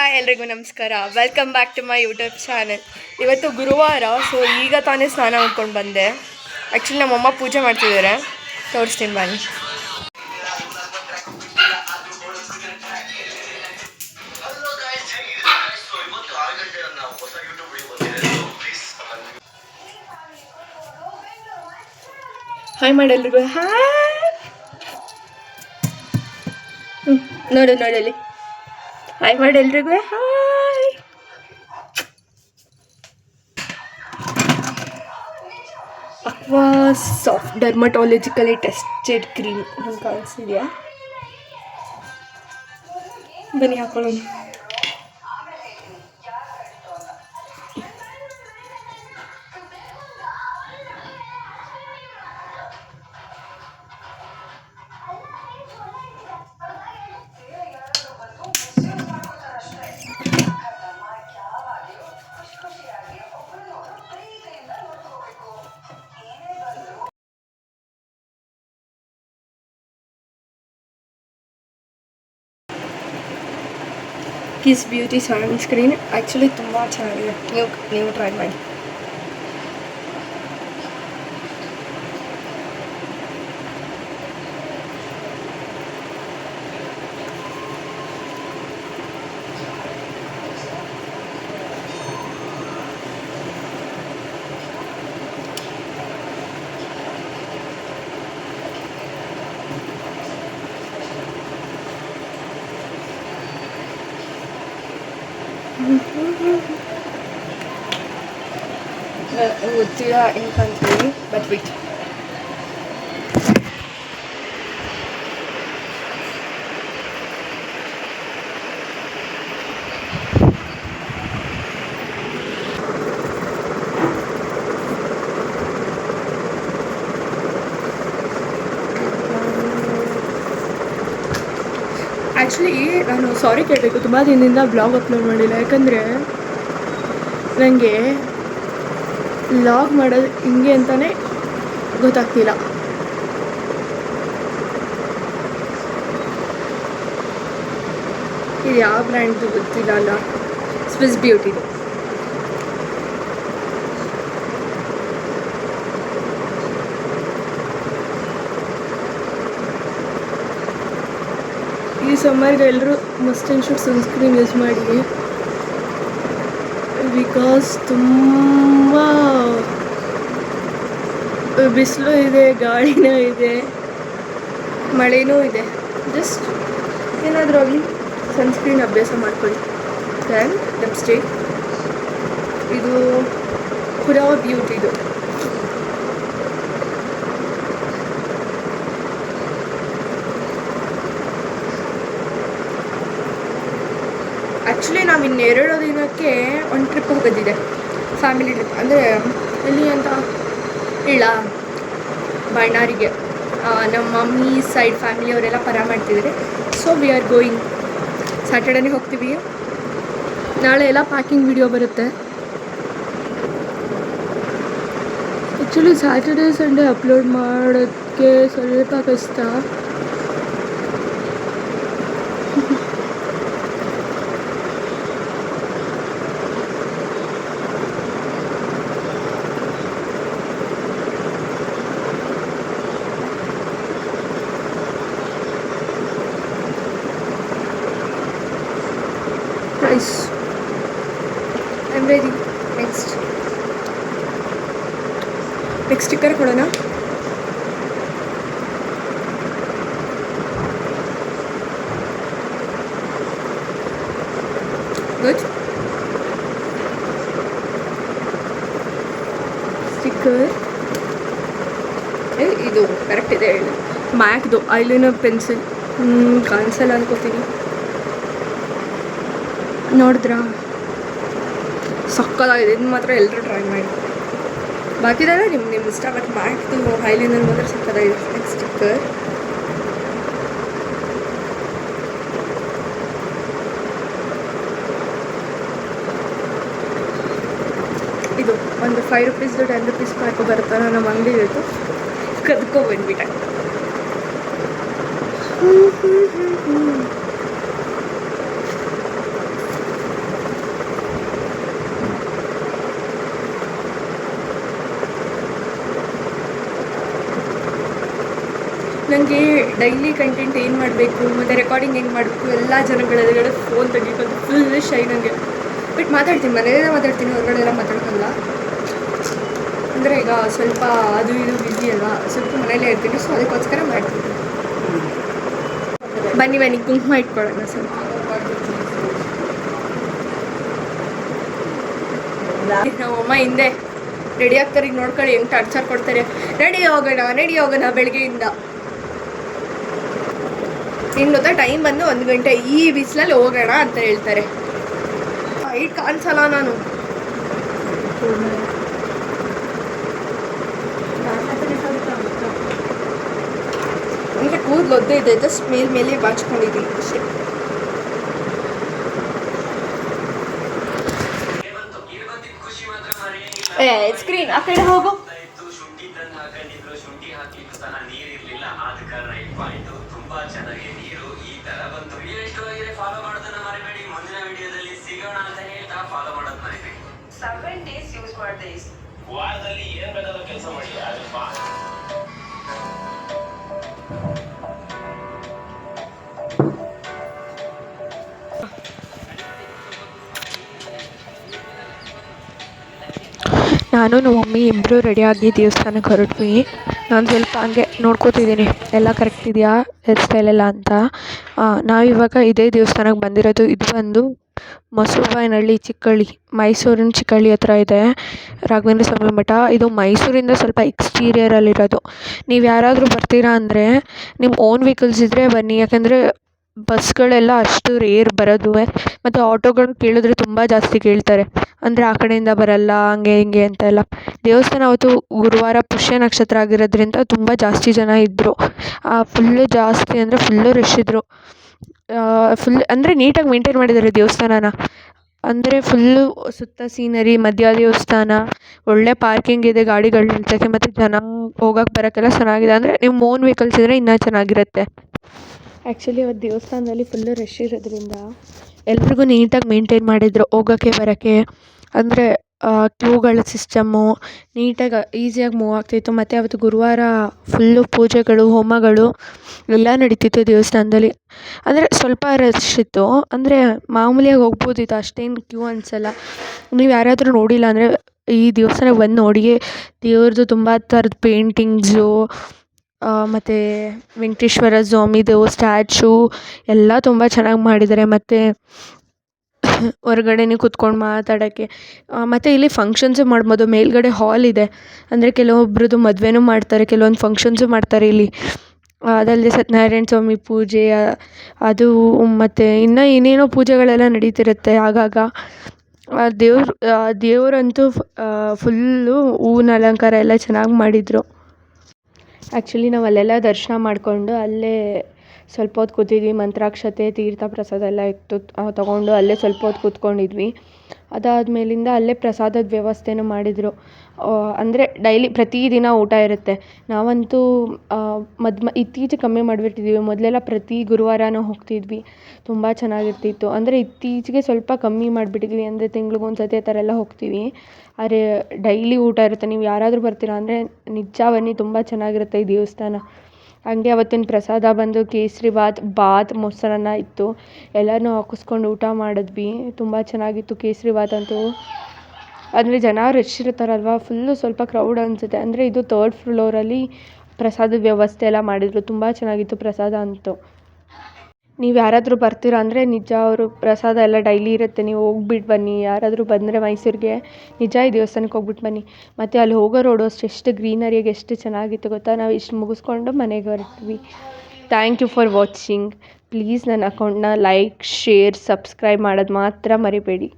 Hi ಎಲ್ರಿಗೂ ನಮಸ್ಕಾರ. Welcome back to my YouTube channel. ಇವತ್ತು ಗುರುವಾರ, ಸೊ ಈಗ ತಾನೇ ಸ್ನಾನ ಮಾಡ್ಕೊಂಡು ಬಂದೆ. ಆ್ಯಕ್ಚುಲಿ ನಮ್ಮಮ್ಮ ಪೂಜೆ ಮಾಡ್ತಿದ್ದಾರೆ, ತೋರಿಸ್ತೀನಿ ಬನ್ನಿ. ಹಾಯ್ ಮಾಡಿ ಎಲ್ರಿಗೂ. ಹಾಯ್ ನೋಡಲಿ. ಹಾಯ್ ಮಾಡಿ ಎಲ್ರಿಗೂ. Hi. Aqua soft dermatologically tested cream ನಮ್ಗೆ ಕಾಣಿಸಿದ್ಯಾ? ಬನ್ನಿ ಹಾಕೊಳ್ಳೋಣ. ಕಿಸ್ ಬ್ಯೂಟಿ ಸನ್ಸ್ಕ್ರೀನ್ ಆ್ಯಕ್ಚುಲಿ ತುಂಬ ಚೆನ್ನಾಗಿದೆ, ನೀವು ಟ್ರೈ ಮಾಡಿ. ಗೊತ್ತಿಲ್ಲ ಏನಂತೀವಿ, ಬಟ್ ವಿಟ್ ಆ್ಯಕ್ಚುಲಿ ನಾನು ಸಾರಿ ಕೇಳಬೇಕು, ತುಂಬ ದಿನದಿಂದ ಬ್ಲಾಗ್ ಅಪ್ಲೋಡ್ ಮಾಡಿಲ್ಲ. ಯಾಕಂದರೆ ನನಗೆ ಲಾಗ್ ಮಾಡೋದು ಹಿಂಗೆ ಅಂತಲೇ ಗೊತ್ತಾಗ್ತಿಲ್ಲ. ಇದು ಯಾವ ಬ್ರ್ಯಾಂಡ್ದು ಗೊತ್ತಿಲ್ಲ ಅಲ್ಲ, ಸ್ವಿಸ್ ಬ್ಯೂಟಿದು. ಈ ಸಮ್ಮರ್ಗೆ ಎಲ್ಲರೂ must and should sunscreen use ಮಾಡಿ, ಬಿಕಾಸ್ ತುಂಬ ಬಿಸಿಲು ಇದೆ, ಗಾಳಿನೂ ಇದೆ, ಮಳೆನೂ ಇದೆ. ಜಸ್ಟ್ ಏನಾದರೂ ಆಗಲಿ ಸನ್ಸ್ಕ್ರೀನ್ ಅಭ್ಯಾಸ ಮಾಡ್ಕೊಳ್ಳಿ. ದೆನ್ ಲಿಪ್ಸ್ಟಿಕ್ ಇದು ಹುರಾ ಬ್ಯೂಟಿದು. ಆ್ಯಕ್ಚುಲಿ ನಾವು ಇನ್ನೆರಡು ದಿನಕ್ಕೆ ಒಂದು ಟ್ರಿಪ್ ಹೋಗೋದಿದೆ, ಫ್ಯಾಮಿಲಿ ಟ್ರಿಪ್. ಅಂದರೆ ಎಲ್ಲಿ ಅಂತ ಇಲ್ಲ, ಬಳ್ಳಾರಿಗೆ. ನಮ್ಮ ಮಮ್ಮಿ ಸೈಡ್ ಫ್ಯಾಮಿಲಿಯವರೆಲ್ಲ ಪರ ಮಾಡ್ತಿದ್ದಾರೆ. So we are going. ಸ್ಯಾಟರ್ಡೇನೇ ಹೋಗ್ತೀವಿ. ನಾಳೆ ಎಲ್ಲ ಪ್ಯಾಕಿಂಗ್ ವಿಡಿಯೋ ಬರುತ್ತೆ. ಆ್ಯಕ್ಚುಲಿ ಸ್ಯಾಟರ್ಡೇ ಸಂಡೇ ಅಪ್ಲೋಡ್ ಮಾಡೋಕ್ಕೆ ಸ್ವಲ್ಪ ಕಷ್ಟ. Nice. I'm ready. Next sticker ಕೊಡೋಣ. ಗುಡ್. ಸ್ಟಿಕ್ಕರ್ ಇದು ಕರೆಕ್ಟ್ ಇದೆ. ಮ್ಯಾಕ್ದು ಐಲೈನರ್ ಪೆನ್ಸಿಲ್ ಕಾಣಿಸಲ್ಲ ಅನ್ಕೋತೀನಿ. ನೋಡಿದ್ರಾ, ಸಕ್ಕತ್ತಾಗಿದೆ. ಇದು ಮಾತ್ರ ಎಲ್ಲರೂ ಟ್ರೈ ಮಾಡಿ. ಬಾಕಿದೆಲ್ಲ ನಿಮ್ಮ ಇಷ್ಟ, ಬಟ್ ಮ್ಯಾಕ್ದು ಐಲೈನರ್ ಮಾತ್ರ ಸಕ್ಕತ್ತಾಗಿದೆ. Next sticker. ಇದು ಒಂದು 5 ರೂಪೀಸ್ದು 10 ರೂಪೀಸ್ ಪ್ಯಾಕು ಬರುತ್ತಲ್ಲ, ನಮ್ಮ ಅಂಗಡಿ ಇತ್ತು, ಕದ್ಕೊಬಂದ್ಬಿಟ್ಟೆ. ನನಗೆ ಡೈಲಿ ಕಂಟೆಂಟ್ ಏನು ಮಾಡಬೇಕು ಮತ್ತು ರೆಕಾರ್ಡಿಂಗ್ ಹೆಂಗೆ ಮಾಡಬೇಕು ಎಲ್ಲ ಜನಗಳ ಎದುರುಗಡೆ ಫೋನ್ ತೆಗಿಬೇಕು ಫುಲ್ ಶೈ ನನಗೆ. ಬಟ್ ಮಾತಾಡ್ತೀನಿ, ಮನೆಯಲ್ಲೇ ಮಾತಾಡ್ತೀನಿ, ಹೊರಗಡೆ ಎಲ್ಲ ಮಾತಾಡ್ಕಲ್ಲ. ಅಂದರೆ ಈಗ ಸ್ವಲ್ಪ ಅದು ಇದು ಬಿಸಿ ಅಲ್ವಾ, ಸ್ವಲ್ಪ ಮನೇಲೇ ಇರ್ತೀನಿ, ಸೊ ಅದಕ್ಕೋಸ್ಕರ ಮಾಡ್ತೀನಿ. ಬನ್ನಿ ಕುಂಕುಮ ಇಟ್ಕೊಳ್ಳೋಣ ಸ್ವಲ್ಪ. ನಮ್ಮಮ್ಮ ಹಿಂದೆ ರೆಡಿ ಆಗ್ತಾರೆ, ಈಗ ನೋಡ್ಕೊಳ್ಳಿ ಹೆಂಗೆ ಟಾರ್ಚರ್ ಕೊಡ್ತಾರೆ. ರೆಡಿ ಹೋಗೋಣ ಬೆಳಗ್ಗೆಯಿಂದ. ಇನ್ನು ಟೈಮ್ ಬಂದು 1 ಗಂಟೆ, ಈ ಬಿಸಿಲಲ್ಲಿ ಹೋಗೋಣ ಅಂತ ಹೇಳ್ತಾರೆ. ಹೈಟ್ ಕಾಣಿಸಲ್ಲ ನಾನು. ನನಗೆ ಕೂದಲು ಒದ್ದೆ ಇದೆ, ಜಸ್ಟ್ ಮೇಲೆ ಬಾಚ್ಕೊಂಡಿದ್ದೀನಿ ಅಷ್ಟೇ. ಸ್ಕ್ರೀನ್ ಆ ಕಡೆ ಹೋಗು. ವಾರದಲ್ಲಿ ಏನ್ ಬೇಕಾದ್ರೂ ಕೆಲಸ ಮಾಡಿ. ನಾನು ನಮ್ಮ ಮಮ್ಮಿ ಇಬ್ಬರು ರೆಡಿಯಾಗಿ ದೇವಸ್ಥಾನಕ್ಕೆ ಹೊರಟ್ವಿ. ನಾನು ಸ್ವಲ್ಪ ಹಂಗೆ ನೋಡ್ಕೋತಿದ್ದೀನಿ ಎಲ್ಲ ಕರೆಕ್ಟ್ ಇದೆಯಾ ಹೇರ್ ಸ್ಟೈಲೆಲ್ಲ ಅಂತ. ನಾವಿವಾಗ ಇದೇ ದೇವಸ್ಥಾನಕ್ಕೆ ಬಂದಿರೋದು. ಇದು ಬಂದು ಮಸೂಬಾಯನಹಳ್ಳಿ ಚಿಕ್ಕಳ್ಳಿ, ಮೈಸೂರಿನ ಚಿಕ್ಕಳ್ಳಿ ಹತ್ರ ಇದೆ ರಾಘವೇಂದ್ರ ಸ್ವಾಮಿ ಮಠ. ಇದು ಮೈಸೂರಿಂದ ಸ್ವಲ್ಪ ಎಕ್ಸ್ಟೀರಿಯರಲ್ಲಿರೋದು. ನೀವು ಯಾರಾದರೂ ಬರ್ತೀರಾ ಅಂದರೆ ನಿಮ್ಮ ಓನ್ ವೆಹಿಕಲ್ಸ್ ಇದ್ದರೆ ಬನ್ನಿ, ಯಾಕಂದರೆ ಬಸ್ಗಳೆಲ್ಲ ಅಷ್ಟು ರೇರ್ ಬರೋದು. ಮತ್ತು ಆಟೋಗಳು ಕೇಳಿದ್ರೆ ತುಂಬ ಜಾಸ್ತಿ ಕೇಳ್ತಾರೆ, ಅಂದರೆ ಆ ಕಡೆಯಿಂದ ಬರಲ್ಲ ಹಂಗೆ ಹಿಂಗೆ ಅಂತೆಲ್ಲ. ದೇವಸ್ಥಾನ ಅವತ್ತು ಗುರುವಾರ ಪುಷ್ಯ ನಕ್ಷತ್ರ ಆಗಿರೋದ್ರಿಂದ ತುಂಬ ಜಾಸ್ತಿ ಜನ ಇದ್ದರು. ಫುಲ್ಲು ಜಾಸ್ತಿ ಅಂದರೆ ಫುಲ್ಲು ರಶ್ ಇದ್ದರು. ಫುಲ್ ಅಂದರೆ ನೀಟಾಗಿ ಮೇಂಟೈನ್ ಮಾಡಿದ್ದಾರೆ ದೇವಸ್ಥಾನನ. ಅಂದರೆ ಫುಲ್ಲು ಸುತ್ತ ಸೀನರಿ, ಮಧ್ಯ ದೇವಸ್ಥಾನ, ಒಳ್ಳೆ ಪಾರ್ಕಿಂಗ್ ಇದೆ ಗಾಡಿಗಳು ನಿಲ್ಸೋಕ್ಕೆ, ಮತ್ತು ಜನ ಹೋಗೋಕ್ಕೆ ಬರೋಕ್ಕೆಲ್ಲ ಚೆನ್ನಾಗಿದೆ. ಅಂದರೆ ನಿಮ್ಮ ಓನ್ ವೆಹಿಕಲ್ಸ್ ಇದ್ದರೆ ಇನ್ನೂ ಚೆನ್ನಾಗಿರುತ್ತೆ. ಆ್ಯಕ್ಚುಲಿ ಅವತ್ತು ದೇವಸ್ಥಾನದಲ್ಲಿ ಫುಲ್ಲು ರಶ್ ಇರೋದ್ರಿಂದ ಎಲ್ರಿಗೂ ನೀಟಾಗಿ ಮೇಂಟೈನ್ ಮಾಡಿದರು ಹೋಗೋಕ್ಕೆ ಬರೋಕ್ಕೆ. ಅಂದರೆ ಕ್ಯೂಗಳ ಸಿಸ್ಟಮ್ಮು ನೀಟಾಗಿ ಈಸಿಯಾಗಿ ಮೂವ್ ಆಗ್ತಿತ್ತು. ಮತ್ತು ಅವತ್ತು ಗುರುವಾರ ಫುಲ್ಲು ಪೂಜೆಗಳು, ಹೋಮಗಳು ಎಲ್ಲ ನಡೀತಿತ್ತು ದೇವಸ್ಥಾನದಲ್ಲಿ. ಅಂದರೆ ಸ್ವಲ್ಪ ರಶ್ ಇತ್ತು, ಅಂದರೆ ಮಾಮೂಲಿಯಾಗಿ ಹೋಗ್ಬೋದಿತ್ತು, ಅಷ್ಟೇನು ಕ್ಯೂ ಅನಿಸಲ್ಲ. ನೀವು ಯಾರಾದರೂ ನೋಡಿಲ್ಲ ಅಂದರೆ ಈ ದೇವಸ್ಥಾನಕ್ಕೆ ಬಂದು ನೋಡಿ. ದೇವ್ರದ್ದು ತುಂಬ ಥರದ ಪೇಂಟಿಂಗ್ಸು, ಮತ್ತು ವೆಂಕಟೇಶ್ವರ ಸ್ವಾಮಿದು ಸ್ಟ್ಯಾಚು ಎಲ್ಲ ತುಂಬ ಚೆನ್ನಾಗಿ ಮಾಡಿದ್ದಾರೆ. ಮತ್ತು ಹೊರ್ಗಡೆನೇ ಕೂತ್ಕೊಂಡು ಮಾತಾಡೋಕ್ಕೆ, ಮತ್ತು ಇಲ್ಲಿ ಫಂಕ್ಷನ್ಸು ಮಾಡ್ಬೋದು. ಮೇಲ್ಗಡೆ ಹಾಲ್ ಇದೆ, ಅಂದರೆ ಕೆಲವೊಬ್ರದ್ದು ಮದುವೆನೂ ಮಾಡ್ತಾರೆ, ಕೆಲವೊಂದು ಫಂಕ್ಷನ್ಸು ಮಾಡ್ತಾರೆ ಇಲ್ಲಿ. ಅದಲ್ಲದೆ ಸತ್ಯನಾರಾಯಣ ಸ್ವಾಮಿ ಪೂಜೆ ಅದು, ಮತ್ತು ಇನ್ನೂ ಏನೇನೋ ಪೂಜೆಗಳೆಲ್ಲ ನಡೀತಿರುತ್ತೆ ಆಗಾಗ. ದೇವರಂತೂ ಫುಲ್ಲು ಹೂವಿನ ಅಲಂಕಾರ ಎಲ್ಲ ಚೆನ್ನಾಗಿ ಮಾಡಿದರು. ಆ್ಯಕ್ಚುಲಿ ನಾವು ಅಲ್ಲೆಲ್ಲ ದರ್ಶನ ಮಾಡಿಕೊಂಡು ಅಲ್ಲೇ ಸ್ವಲ್ಪ ಹೊತ್ತು ಕೂತಿದ್ವಿ. ಮಂತ್ರಾಕ್ಷತೆ, ತೀರ್ಥ ಪ್ರಸಾದ ಎಲ್ಲ ಇತ್ತು, ತೊಗೊಂಡು ಅಲ್ಲೇ ಸ್ವಲ್ಪ ಹೊತ್ತು ಕೂತ್ಕೊಂಡಿದ್ವಿ. ಅದಾದಮೇಲಿಂದ ಅಲ್ಲೇ ಪ್ರಸಾದದ ವ್ಯವಸ್ಥೆನೂ ಮಾಡಿದರು. ಅಂದರೆ ಡೈಲಿ ಪ್ರತಿದಿನ ಊಟ ಇರುತ್ತೆ. ನಾವಂತೂ ಇತ್ತೀಚೆಗೆ ಕಮ್ಮಿ ಮಾಡಿಬಿಟ್ಟಿದ್ದೀವಿ. ಮೊದಲೆಲ್ಲ ಪ್ರತಿ ಗುರುವಾರನೂ ಹೋಗ್ತಿದ್ವಿ, ತುಂಬ ಚೆನ್ನಾಗಿರ್ತಿತ್ತು. ಅಂದರೆ ಇತ್ತೀಚೆಗೆ ಸ್ವಲ್ಪ ಕಮ್ಮಿ ಮಾಡಿಬಿಟ್ಟಿದ್ವಿ, ಅಂದರೆ ತಿಂಗ್ಳಿಗೊಂದು ಸತಿ ಆ ಥರ ಎಲ್ಲ ಹೋಗ್ತೀವಿ. ಆದರೆ ಡೈಲಿ ಊಟ ಇರುತ್ತೆ. ನೀವು ಯಾರಾದರೂ ಬರ್ತೀರಾ ಅಂದರೆ ನಿಜ ಬನ್ನಿ, ತುಂಬ ಚೆನ್ನಾಗಿರುತ್ತೆ ಈ ದೇವಸ್ಥಾನ. ಹಂಗೆ ಅವತ್ತಿನ ಪ್ರಸಾದ ಬಂದು ಕೇಸರಿ ಬಾತ್ ಮೊಸರನ್ನ ಇತ್ತು, ಎಲ್ಲನೂ ಹಾಕಿಸ್ಕೊಂಡು ಊಟ ಮಾಡಿದ್ವಿ. ತುಂಬ ಚೆನ್ನಾಗಿತ್ತು ಕೇಸರಿ ಬಾತ್ ಅಂತೂ. ಅಂದರೆ ಜನ ರಶ್ ಇರ್ತಾರಲ್ವ, ಫುಲ್ಲು ಸ್ವಲ್ಪ ಕ್ರೌಡ್ ಅನಿಸುತ್ತೆ. ಅಂದರೆ ಇದು 3rd ಫ್ಲೋರಲ್ಲಿ ಪ್ರಸಾದದ ವ್ಯವಸ್ಥೆ ಎಲ್ಲ ಮಾಡಿದರು. ತುಂಬ ಚೆನ್ನಾಗಿತ್ತು ಪ್ರಸಾದ ಅಂತೂ. ನೀವು ಯಾರಾದರೂ ಬರ್ತೀರಾ ಅಂದರೆ ನಿಜ ಅವರು ಪ್ರಸಾದ ಎಲ್ಲ ಡೈಲಿ ಇರುತ್ತೆ, ನೀವು ಹೋಗ್ಬಿಟ್ಟು ಬನ್ನಿ. ಯಾರಾದರೂ ಬಂದರೆ ಮೈಸೂರಿಗೆ ನಿಜ ಈ ದೇವಸ್ಥಾನಕ್ಕೆ ಹೋಗ್ಬಿಟ್ಟು ಬನ್ನಿ. ಮತ್ತು ಅಲ್ಲಿ ಹೋಗೋ ರೋಡು ಅಷ್ಟು ಎಷ್ಟು ಗ್ರೀನರಿಯಾಗಿ ಎಷ್ಟು ಚೆನ್ನಾಗಿತ್ತು ಗೊತ್ತಾ. ನಾವು ಇಷ್ಟು ಮುಗಿಸ್ಕೊಂಡು ಮನೆಗೆ ಹೊರಟ್ವಿ. Thank you for watching. Please ನನ್ನ ಅಕೌಂಟ್ನ ಲೈಕ್, ಶೇರ್, ಸಬ್ಸ್ಕ್ರೈಬ್ ಮಾಡೋದು ಮಾತ್ರ ಮರಿಬೇಡಿ.